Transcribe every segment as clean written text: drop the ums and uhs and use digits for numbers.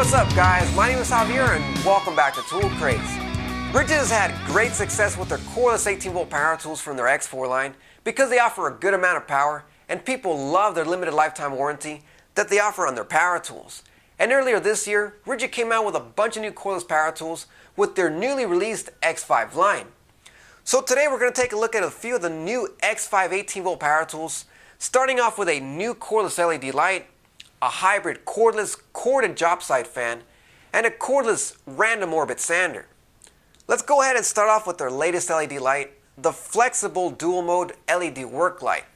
What's up, guys? My name is Javier and welcome back to Tool Craze. Ridgid has had great success with their cordless 18-volt power tools from their X4 line because they offer a good amount of power and people love their limited lifetime warranty that they offer on their power tools. And earlier this year, Ridgid came out with a bunch of new cordless power tools with their newly released X5 line. So today we're going to take a look at a few of the new X5 18-volt power tools, starting off with a new cordless LED light, a hybrid cordless corded job site fan, and a cordless random orbit sander. Let's go ahead and start off with their latest LED light, the flexible dual mode LED work light.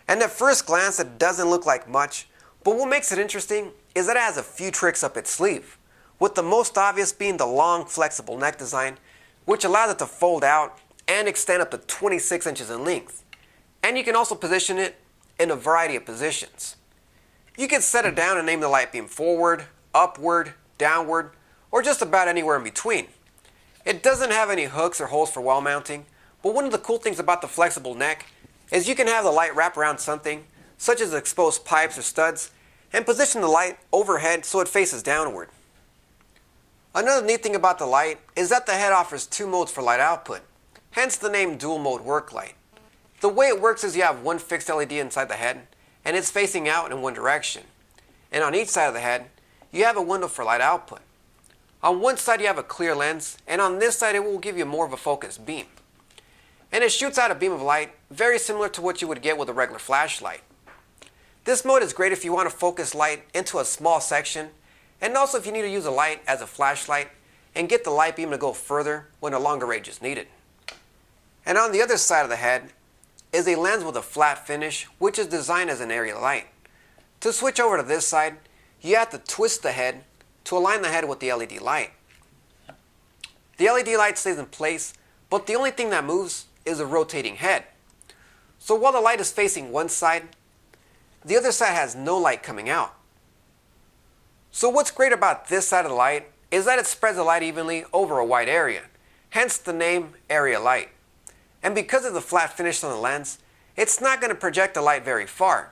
And at first glance it doesn't look like much, but what makes it interesting is that it has a few tricks up its sleeve, with the most obvious being the long flexible neck design, which allows it to fold out and extend up to 26 inches in length. And you can also position it in a variety of positions. You can set it down and aim the light beam forward, upward, downward, or just about anywhere in between. It doesn't have any hooks or holes for wall mounting, but one of the cool things about the flexible neck is you can have the light wrap around something, such as exposed pipes or studs, and position the light overhead so it faces downward. Another neat thing about the light is that the head offers two modes for light output, hence the name dual mode work light. The way it works is you have one fixed LED inside the head, and it's facing out in one direction. And on each side of the head, you have a window for light output. On one side you have a clear lens, and on this side it will give you more of a focused beam. And it shoots out a beam of light very similar to what you would get with a regular flashlight. This mode is great if you want to focus light into a small section, and also if you need to use a light as a flashlight and get the light beam to go further when a longer range is needed. And on the other side of the head is a lens with a flat finish, which is designed as an area light. To switch over to this side, you have to twist the head to align the head with the LED light. The LED light stays in place, but the only thing that moves is a rotating head. So while the light is facing one side, the other side has no light coming out. So what's great about this side of the light is that it spreads the light evenly over a wide area, hence the name area light. And because of the flat finish on the lens, it's not going to project the light very far,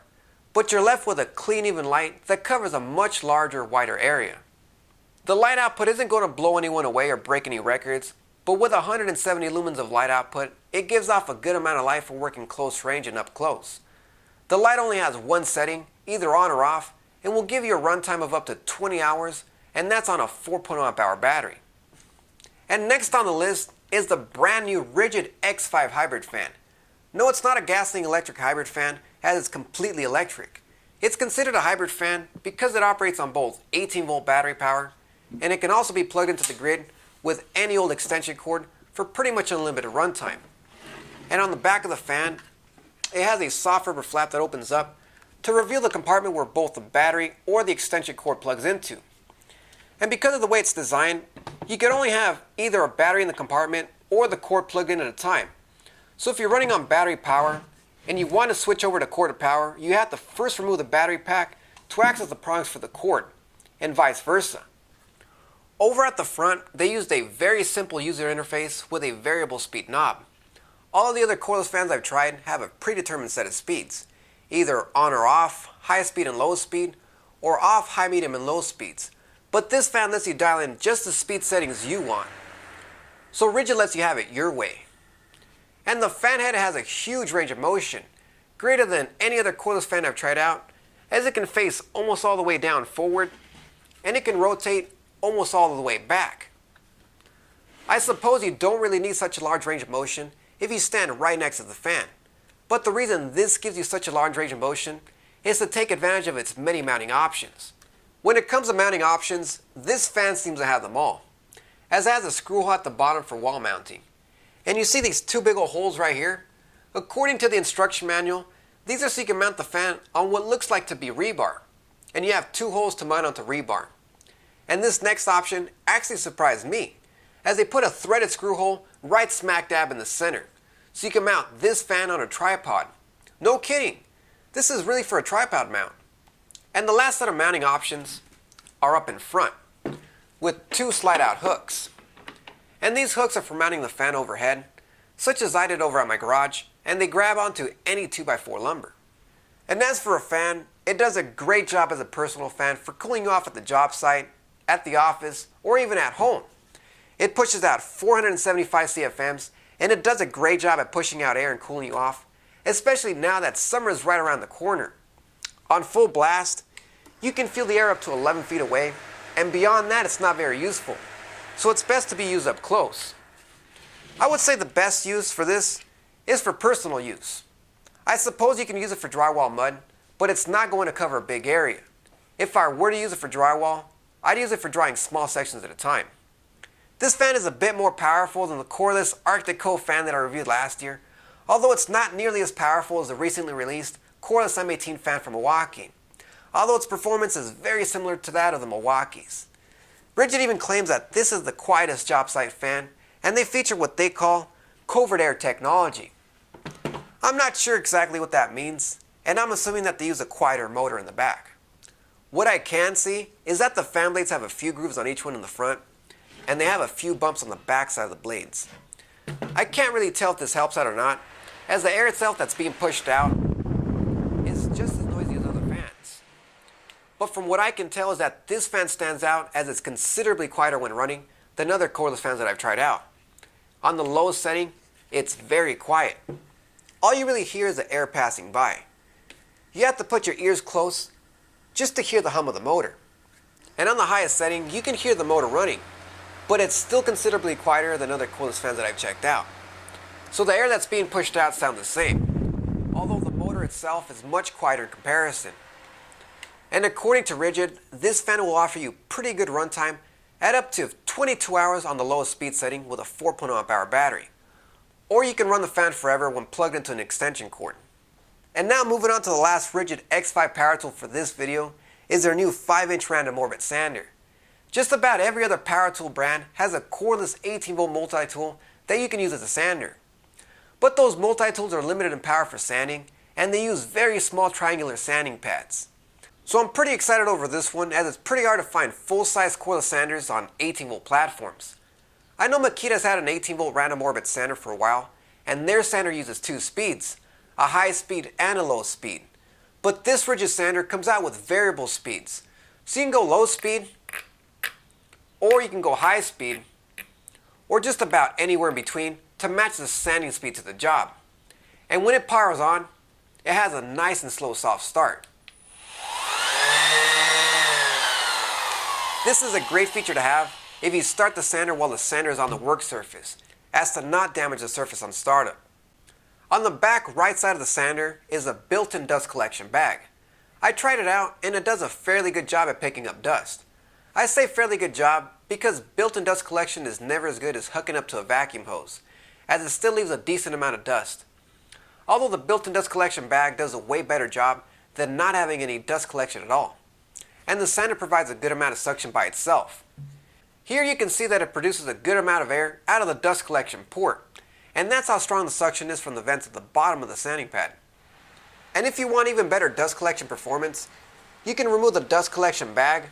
but you're left with a clean, even light that covers a much larger, wider area. The light output isn't going to blow anyone away or break any records, but with 170 lumens of light output, it gives off a good amount of light for working close range and up close. The light only has one setting, either on or off, and will give you a runtime of up to 20 hours, and that's on a 4.0 amp hour battery. And next on the list is the brand new Ridgid X5 hybrid fan. No, it's not a gasoline electric hybrid fan, as it's completely electric. It's considered a hybrid fan because it operates on both 18-volt battery power, and it can also be plugged into the grid with any old extension cord for pretty much unlimited runtime. And on the back of the fan, it has a soft rubber flap that opens up to reveal the compartment where both the battery or the extension cord plugs into. And because of the way it's designed, you can only have either a battery in the compartment or the cord plugged in at a time. So if you're running on battery power and you want to switch over to corded power, you have to first remove the battery pack to access the prongs for the cord, and vice versa. Over at the front, they used a very simple user interface with a variable speed knob. All of the other cordless fans I've tried have a predetermined set of speeds, either on or off, high speed and low speed, or off, high, medium, and low speeds. But this fan lets you dial in just the speed settings you want. So Ridgid lets you have it your way. And the fan head has a huge range of motion, greater than any other cordless fan I've tried out, as it can face almost all the way down forward, and it can rotate almost all the way back. I suppose you don't really need such a large range of motion if you stand right next to the fan. But the reason this gives you such a large range of motion is to take advantage of its many mounting options. When it comes to mounting options, this fan seems to have them all, as it has a screw hole at the bottom for wall mounting. And you see these two big old holes right here? According to the instruction manual, these are so you can mount the fan on what looks like to be rebar. And you have two holes to mount onto rebar. And this next option actually surprised me, as they put a threaded screw hole right smack dab in the center, so you can mount this fan on a tripod. No kidding, this is really for a tripod mount. And the last set of mounting options are up in front, with two slide-out hooks. And these hooks are for mounting the fan overhead, such as I did over at my garage, and they grab onto any 2x4 lumber. And as for a fan, it does a great job as a personal fan for cooling you off at the job site, at the office, or even at home. It pushes out 475 CFMs, and it does a great job at pushing out air and cooling you off, especially now that summer is right around the corner. On full blast, you can feel the air up to 11 feet away, and beyond that it's not very useful, so it's best to be used up close. I would say the best use for this is for personal use. I suppose you can use it for drywall mud, but it's not going to cover a big area. If I were to use it for drywall, I'd use it for drying small sections at a time. This fan is a bit more powerful than the cordless Arctic Cold fan that I reviewed last year, although it's not nearly as powerful as the recently released cordless M18 fan from Milwaukee, although its performance is very similar to that of the Milwaukee's. Ridgid even claims that this is the quietest job site fan, and they feature what they call covert air technology. I'm not sure exactly what that means, and I'm assuming that they use a quieter motor in the back. What I can see is that the fan blades have a few grooves on each one in the front, and they have a few bumps on the back side of the blades. I can't really tell if this helps out or not, as the air itself that's being pushed out is just as noisy as other fans. But from what I can tell is that this fan stands out as it's considerably quieter when running than other cordless fans that I've tried out. On the lowest setting, it's very quiet. All you really hear is the air passing by. You have to put your ears close just to hear the hum of the motor. And on the highest setting, you can hear the motor running, but it's still considerably quieter than other cordless fans that I've checked out. So the air that's being pushed out sounds the same, although the motor itself is much quieter in comparison. And according to Ridgid, this fan will offer you pretty good runtime at up to 22 hours on the lowest speed setting with a 4.0 amp hour battery. Or you can run the fan forever when plugged into an extension cord. And now moving on to the last Ridgid X5 power tool for this video is their new 5-inch random orbit sander. Just about every other power tool brand has a cordless 18-volt multi-tool that you can use as a sander. But those multi-tools are limited in power for sanding, and they use very small triangular sanding pads. So I'm pretty excited over this one, as it's pretty hard to find full-size cordless sanders on 18-volt platforms. I know Makita's had an 18-volt random orbit sander for a while, and their sander uses two speeds, a high speed and a low speed. But this Ridgid sander comes out with variable speeds, so you can go low speed, or you can go high speed, or just about anywhere in between to match the sanding speed to the job. And when it powers on, it has a nice and slow soft start. This is a great feature to have if you start the sander while the sander is on the work surface, as to not damage the surface on startup. On the back right side of the sander is a built-in dust collection bag. I tried it out and it does a fairly good job at picking up dust. I say fairly good job because built-in dust collection is never as good as hooking up to a vacuum hose, as it still leaves a decent amount of dust. Although the built-in dust collection bag does a way better job than not having any dust collection at all. And the sander provides a good amount of suction by itself. Here you can see that it produces a good amount of air out of the dust collection port, and that's how strong the suction is from the vents at the bottom of the sanding pad. And if you want even better dust collection performance, you can remove the dust collection bag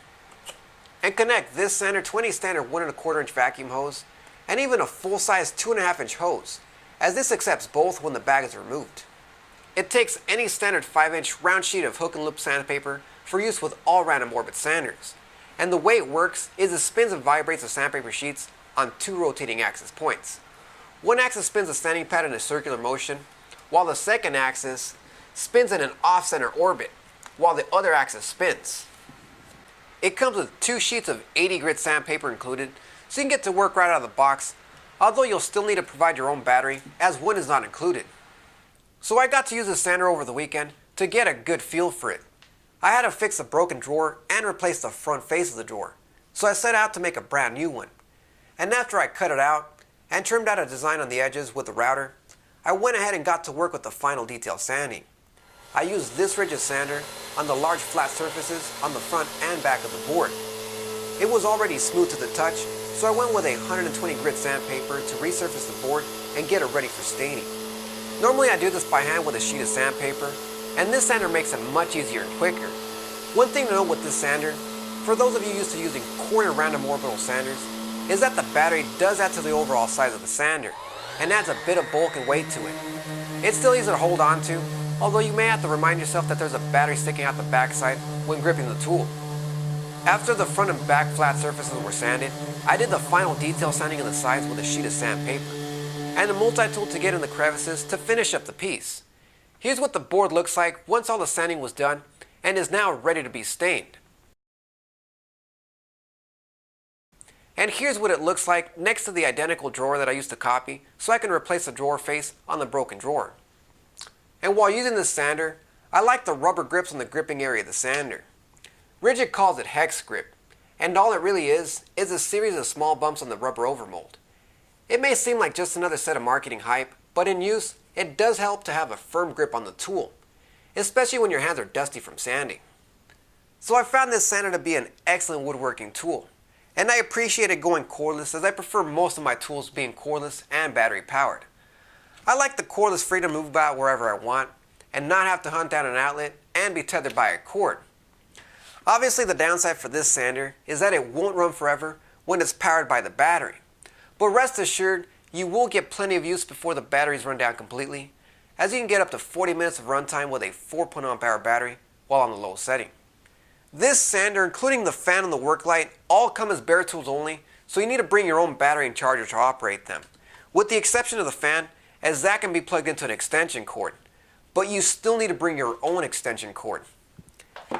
and connect this sander to any standard 1¼ inch vacuum hose and even a full-size 2½ inch hose, as this accepts both when the bag is removed. It takes any standard 5-inch round sheet of hook and loop sandpaper for use with all random orbit sanders, and the way it works is it spins and vibrates the sandpaper sheets on 2 rotating axis points. One axis spins the sanding pad in a circular motion, while the second axis spins in an off-center orbit, while the other axis spins. It comes with 2 sheets of 80 grit sandpaper included, so you can get to work right out of the box, although you'll still need to provide your own battery, as one is not included. So I got to use the sander over the weekend to get a good feel for it. I had to fix a broken drawer and replace the front face of the drawer, so I set out to make a brand new one. And after I cut it out and trimmed out a design on the edges with the router, I went ahead and got to work with the final detail sanding. I used this Ridgid sander on the large flat surfaces on the front and back of the board. It was already smooth to the touch, so I went with a 120 grit sandpaper to resurface the board and get it ready for staining. Normally I do this by hand with a sheet of sandpaper, and this sander makes it much easier and quicker. One thing to note with this sander, for those of you used to using corner random orbital sanders, is that the battery does add to the overall size of the sander, and adds a bit of bulk and weight to it. It's still easy to hold on to, although you may have to remind yourself that there's a battery sticking out the backside when gripping the tool. After the front and back flat surfaces were sanded, I did the final detail sanding on the sides with a sheet of sandpaper, and a multi-tool to get in the crevices to finish up the piece. Here's what the board looks like once all the sanding was done and is now ready to be stained. And here's what it looks like next to the identical drawer that I used to copy so I can replace the drawer face on the broken drawer. And while using this sander, I like the rubber grips on the gripping area of the sander. Ridgid calls it hex grip, and all it really is a series of small bumps on the rubber overmold. It may seem like just another set of marketing hype, but in use, it does help to have a firm grip on the tool, especially when your hands are dusty from sanding. So I found this sander to be an excellent woodworking tool, and I appreciated going cordless as I prefer most of my tools being cordless and battery powered. I like the cordless freedom to move about wherever I want and not have to hunt down an outlet and be tethered by a cord. Obviously the downside for this sander is that it won't run forever when it's powered by the battery, but rest assured you will get plenty of use before the batteries run down completely, as you can get up to 40 minutes of runtime with a 4.0 amp hour battery while on the low setting. This sander, including the fan and the work light, all come as bare tools only, so you need to bring your own battery and charger to operate them, with the exception of the fan, as that can be plugged into an extension cord, but you still need to bring your own extension cord.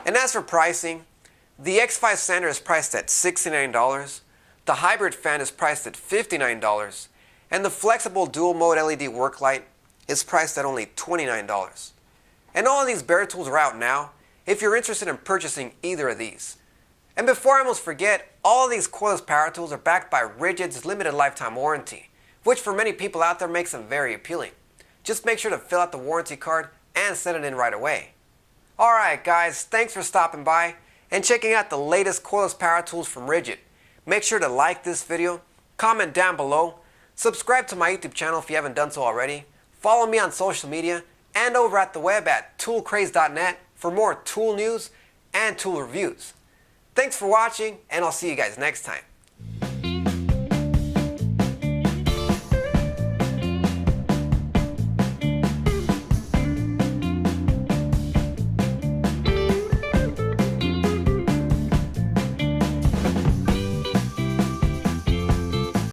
And as for pricing, the X5 sander is priced at $69, the hybrid fan is priced at $59, and the flexible dual mode LED work light is priced at only $29. And all of these bare tools are out now if you're interested in purchasing either of these. And before I almost forget, all of these cordless power tools are backed by Ridgid's limited lifetime warranty, which for many people out there makes them very appealing. Just make sure to fill out the warranty card and send it in right away. Alright guys, thanks for stopping by and checking out the latest cordless power tools from Ridgid. Make sure to like this video, comment down below, subscribe to my YouTube channel if you haven't done so already, follow me on social media, and over at the web at toolcraze.net for more tool news and tool reviews. Thanks for watching, and I'll see you guys next time.